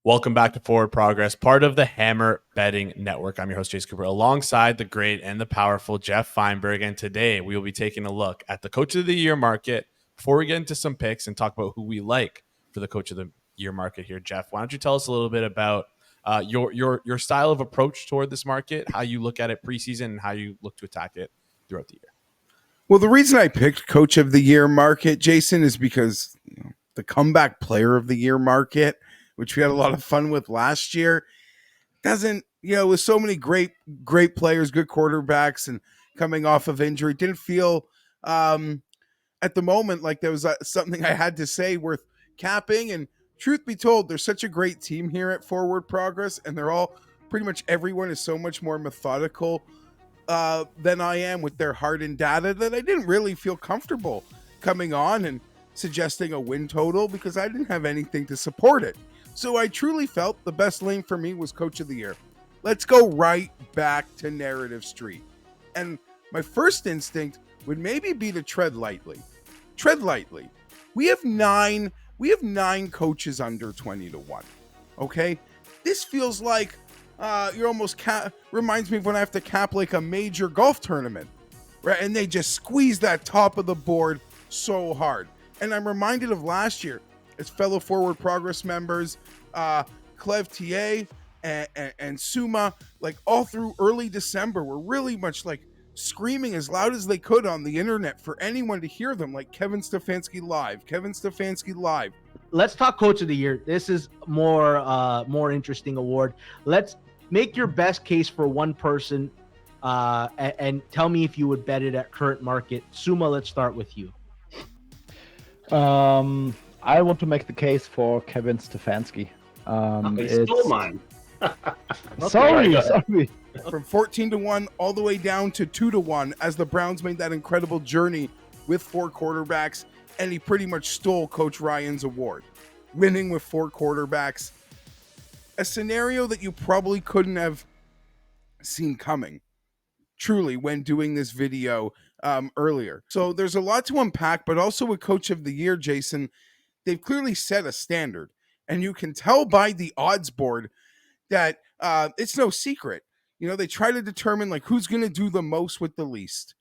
Welcome back to Forward Progress, part of the Hammer Betting Network. I'm your host, Jason Cooper, alongside the great and the powerful Jeff Feinberg. And today we will be taking a look at the Coach of the Year market before we get into some picks and talk about who we like for the Coach of the Year market here. Jeff, why don't you tell us a little bit about your style of approach toward this market, how you look at it preseason, and how you look to attack it throughout the year? Well, the reason I picked Coach of the Year market, Jason, is because the Comeback Player of the Year market, which we had a lot of fun with last year, doesn't, with so many great players, good quarterbacks, and coming off of injury, didn't feel at the moment like there was something I had to say worth capping. And truth be told, there's such a great team here at Forward Progress, and they're all, pretty much everyone is so much more methodical than I am with their hardened data that I didn't really feel comfortable coming on and suggesting a win total because I didn't have anything to support it. So I truly felt the best lane for me was Coach of the Year. Let's go right back to Narrative Street. And my first instinct would maybe be to tread lightly. Tread lightly. We have nine coaches under 20-1. Okay? This feels like you're almost reminds me of when I have to cap like a major golf tournament, right? And they just squeeze that top of the board so hard. And I'm reminded of last year as fellow Forward Progress members, Clev TA and Suma, like all through early December, were really much like screaming as loud as they could on the internet for anyone to hear them, like Kevin Stefanski live. Let's talk Coach of the Year. This is more interesting award. Let's make your best case for one person and tell me if you would bet it at current market. Suma, let's start with you. I want to make the case for Kevin Stefanski. He stole mine. Sorry. From 14-1 all the way down to 2-1 as the Browns made that incredible journey with four quarterbacks, and he pretty much stole Coach Ryan's award, winning with four quarterbacks. A scenario that you probably couldn't have seen coming, truly, when doing this video earlier. So there's a lot to unpack, but also with Coach of the Year, Jason, they've clearly set a standard. And you can tell by the odds board that it's no secret. They try to determine like who's going to do the most with the least.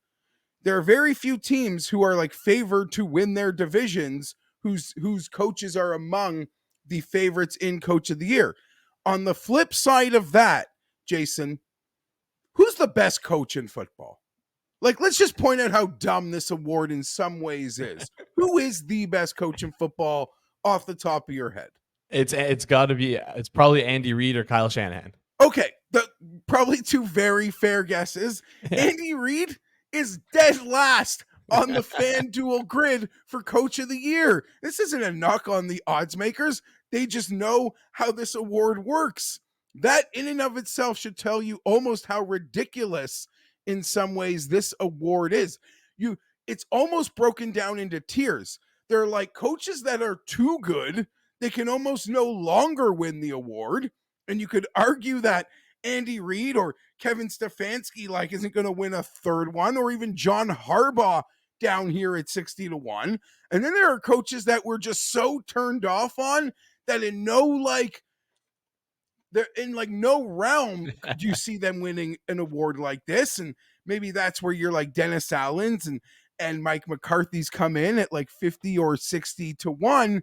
There are very few teams who are like favored to win their divisions whose coaches are among the favorites in Coach of the Year. On the flip side of that, Jason, who's the best coach in football? Like, let's just point out how dumb this award in some ways is. Who is the best coach in football off the top of your head? It's got to be. It's probably Andy Reid or Kyle Shanahan. Okay, probably two very fair guesses. Andy Reid is dead last on the Fanduel grid for Coach of the Year. This isn't a knock on the odds makers. They just know how this award works. That in and of itself should tell you almost how ridiculous in some ways this award is. It's almost broken down into tiers. There are like coaches that are too good. They can almost no longer win the award. And you could argue that Andy Reid or Kevin Stefanski like isn't going to win a third one, or even John Harbaugh down here at 60-1. And then there are coaches that we're just so turned off on that in no realm could you see them winning an award like this. And maybe that's where you're like Dennis Allen's and Mike McCarthy's come in at like 50 or 60-1.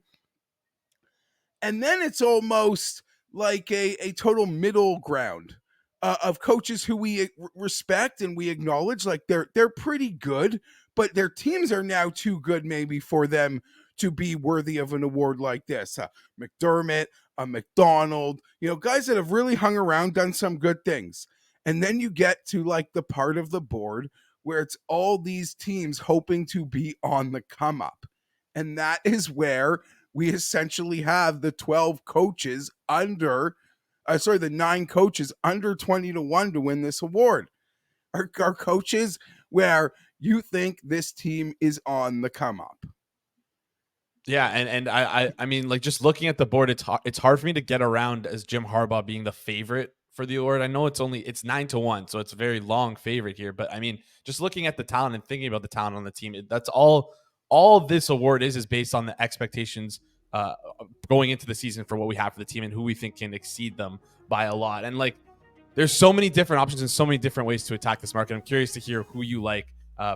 And then it's almost like a total middle ground of coaches who we respect and we acknowledge, like they're pretty good, but their teams are now too good maybe for them to be worthy of an award like this. McDermott, McDonald, guys that have really hung around, done some good things. And then you get to like the part of the board where it's all these teams hoping to be on the come up. And that is where we essentially have the 12 coaches the 9 coaches under 20-1 to win this award. Are coaches where you think this team is on the come up. Yeah, and I mean, like, just looking at the board, it's hard for me to get around as Jim Harbaugh being the favorite for the award. I know it's 9-1, so it's a very long favorite here. But I mean, just looking at the talent and thinking about the talent on the team, that's all this award is based on the expectations going into the season for what we have for the team and who we think can exceed them by a lot. And like, there's so many different options and so many different ways to attack this market. I'm curious to hear who you like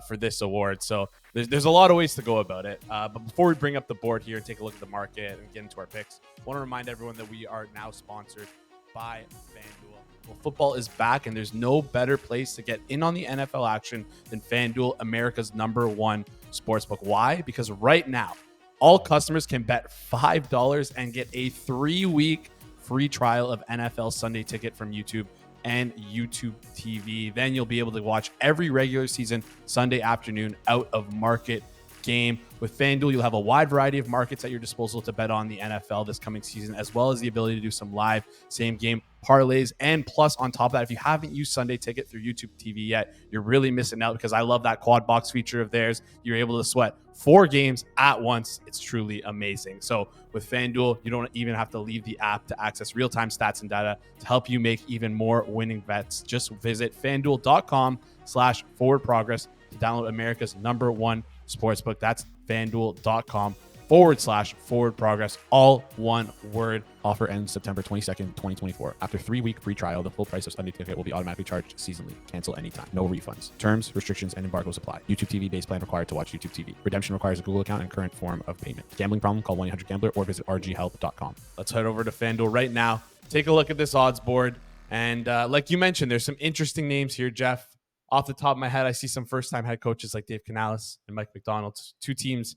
for this award. So there's a lot of ways to go about it. But before we bring up the board here and take a look at the market and get into our picks, I want to remind everyone that we are now sponsored by FanDuel. Well, football is back, and there's no better place to get in on the NFL action than FanDuel, America's #1 sportsbook. Why? Because right now, all customers can bet $5 and get a 3-week free trial of NFL Sunday Ticket from YouTube and YouTube TV. Then you'll be able to watch every regular season Sunday afternoon out of market game. With FanDuel, you'll have a wide variety of markets at your disposal to bet on the NFL this coming season, as well as the ability to do some live same game parlays. And plus, on top of that, if you haven't used Sunday Ticket through YouTube TV yet, you're really missing out, because I love that quad box feature of theirs. You're able to sweat 4 games at once. It's truly amazing. So with FanDuel, you don't even have to leave the app to access real-time stats and data to help you make even more winning bets. Just visit FanDuel.com/forwardprogress to download America's #1 sportsbook. That's FanDuel.com/forwardprogress. All one word. Offer ends September 22nd, 2024. After 3-week free trial, the full price of Sunday Ticket will be automatically charged seasonally. Cancel anytime. No refunds. Terms, restrictions, and embargoes apply. YouTube TV base plan required to watch YouTube TV. Redemption requires a Google account and current form of payment. Gambling problem? Call 1-800-GAMBLER or visit rghelp.com. Let's head over to FanDuel right now. Take a look at this odds board. And like you mentioned, there's some interesting names here, Jeff. Off the top of my head, I see some first-time head coaches like Dave Canales and Mike McDonald, 2 teams,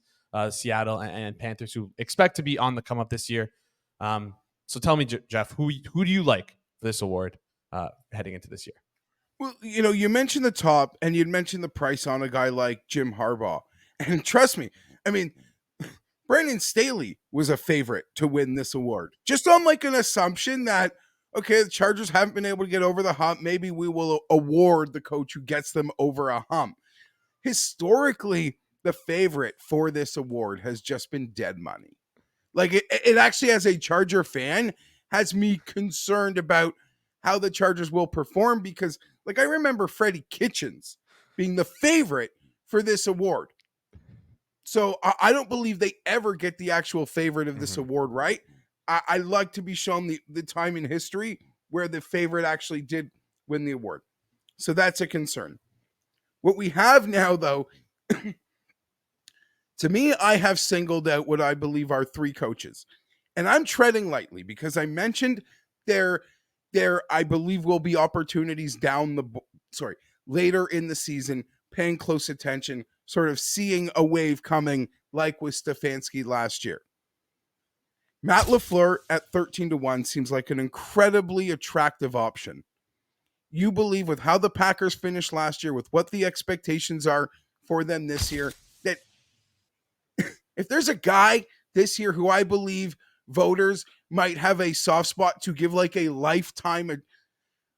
Seattle and Panthers, who expect to be on the come-up this year. So tell me, Jeff, who do you like for this award heading into this year? Well, you mentioned the top, and you'd mentioned the price on a guy like Jim Harbaugh. And trust me, I mean, Brandon Staley was a favorite to win this award. Just on like an assumption that, okay, the Chargers haven't been able to get over the hump. Maybe we will award the coach who gets them over a hump. Historically, the favorite for this award has just been dead money. Like it actually, as a Charger fan, has me concerned about how the Chargers will perform, because like I remember Freddie Kitchens being the favorite for this award. So I don't believe they ever get the actual favorite of this award right. I like to be shown the time in history where the favorite actually did win the award. So that's a concern. What we have now, though, to me, I have singled out what I believe are 3 coaches. And I'm treading lightly because I mentioned there I believe will be opportunities later in the season, paying close attention, sort of seeing a wave coming like with Stefanski last year. Matt LaFleur at 13-1 seems like an incredibly attractive option. You believe, with how the Packers finished last year, with what the expectations are for them this year, that if there's a guy this year who I believe voters might have a soft spot to give like a lifetime, I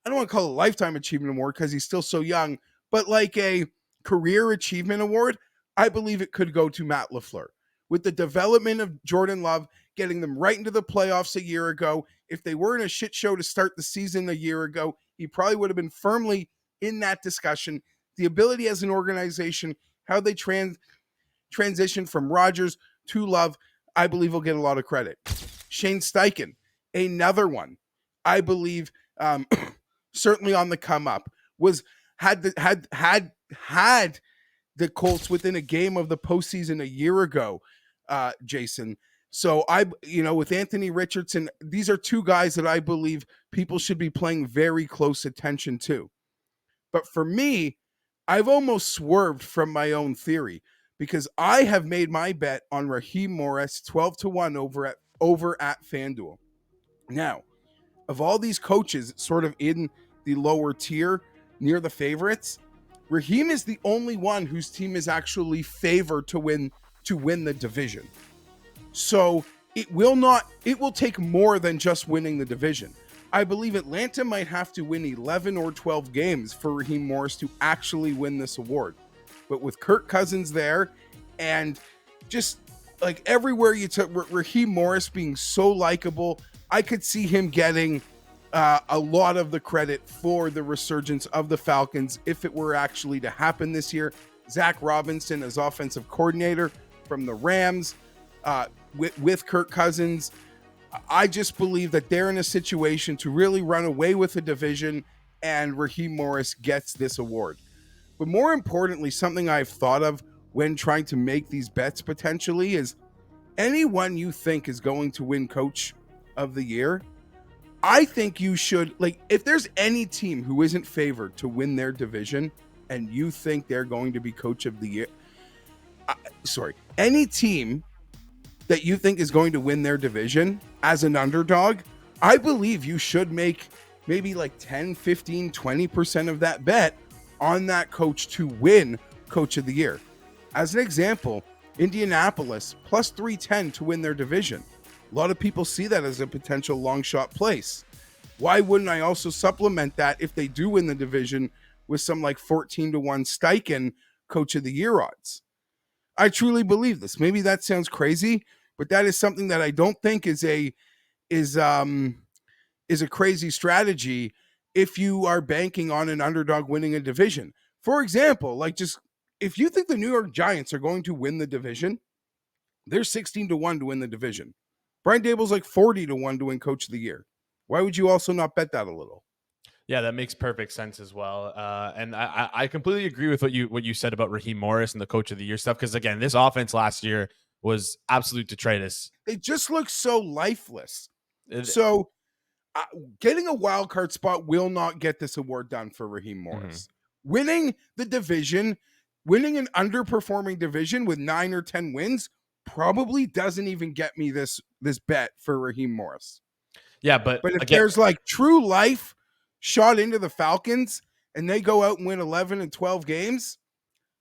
don't want to call it a lifetime achievement award because he's still so young, but like a career achievement award, I believe it could go to Matt LaFleur. With the development of Jordan Love, getting them right into the playoffs a year ago. If they were in a shit show to start the season a year ago, he probably would have been firmly in that discussion. The ability as an organization, how they transition from Rodgers to Love, I believe will get a lot of credit. Shane Steichen, another one, I believe certainly on the come up, had the Colts within a game of the postseason a year ago, Jason. So with Anthony Richardson, these are 2 guys that I believe people should be paying very close attention to. But for me, I've almost swerved from my own theory because I have made my bet on Raheem Morris 12-1 over at FanDuel. Now, of all these coaches sort of in the lower tier near the favorites, Raheem is the only one whose team is actually favored to win the division. So it will take more than just winning the division. I believe Atlanta might have to win 11 or 12 games for Raheem Morris to actually win this award. But with Kirk Cousins there, and just like everywhere you took Raheem Morris being so likable, I could see him getting a lot of the credit for the resurgence of the Falcons if it were actually to happen this year. Zach Robinson as offensive coordinator from the Rams, with Kirk Cousins. I just believe that they're in a situation to really run away with the division, and Raheem Morris gets this award. But more importantly, something I've thought of when trying to make these bets potentially is anyone you think is going to win Coach of the Year, I think you should, like, if there's any team who isn't favored to win their division and you think they're going to be Coach of the Year, any team that you think is going to win their division as an underdog, I believe you should make maybe like 10, 15, 20% of that bet on that coach to win Coach of the Year. As an example, Indianapolis plus 310 to win their division. A lot of people see that as a potential long shot place. Why wouldn't I also supplement that if they do win the division with some like 14-1 Steichen Coach of the Year odds? I truly believe this. Maybe that sounds crazy, but that is something that I don't think is a crazy strategy if you are banking on an underdog winning a division. For example, like, just if you think the New York Giants are going to win the division, they're 16-1 to win the division. Brian Dable's like 40-1 to win Coach of the Year. Why would you also not bet that a little? Yeah, that makes perfect sense as well. And I completely agree with what you said about Raheem Morris and the Coach of the Year stuff. Because again, this offense last year was absolute detritus. They just look so lifeless. So getting a wild card spot will not get this award done for Raheem Morris. Winning the division, winning an underperforming division with 9 or 10 wins probably doesn't even get me this bet for Raheem Morris. Yeah, but if again, there's like true life shot into the Falcons and they go out and win 11 and 12 games,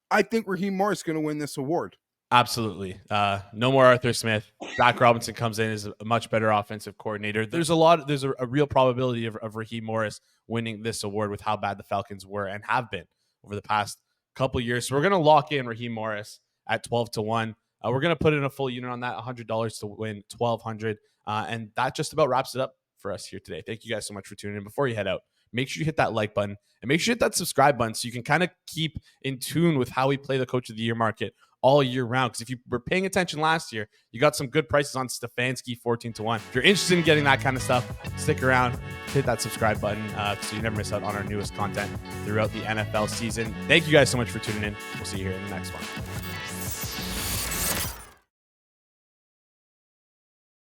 I think Raheem Morris is going to win this award. Absolutely. No more Arthur Smith. Zach Robinson comes in as a much better offensive coordinator. There's a real probability of Raheem Morris winning this award with how bad the Falcons were and have been over the past couple years. So we're going to lock in Raheem Morris at 12-1. We're going to put in a full unit on that, $100 to win $1,200. And that just about wraps it up for us here today. Thank you guys so much for tuning in. Before you head out, make sure you hit that like button and make sure you hit that subscribe button so you can kind of keep in tune with how we play the Coach of the Year market all year round. Because if you were paying attention last year, you got some good prices on Stefanski 14-1. If you're interested in getting that kind of stuff, stick around, hit that subscribe button so you never miss out on our newest content throughout the NFL season. Thank you guys so much for tuning in. We'll see you here in the next one.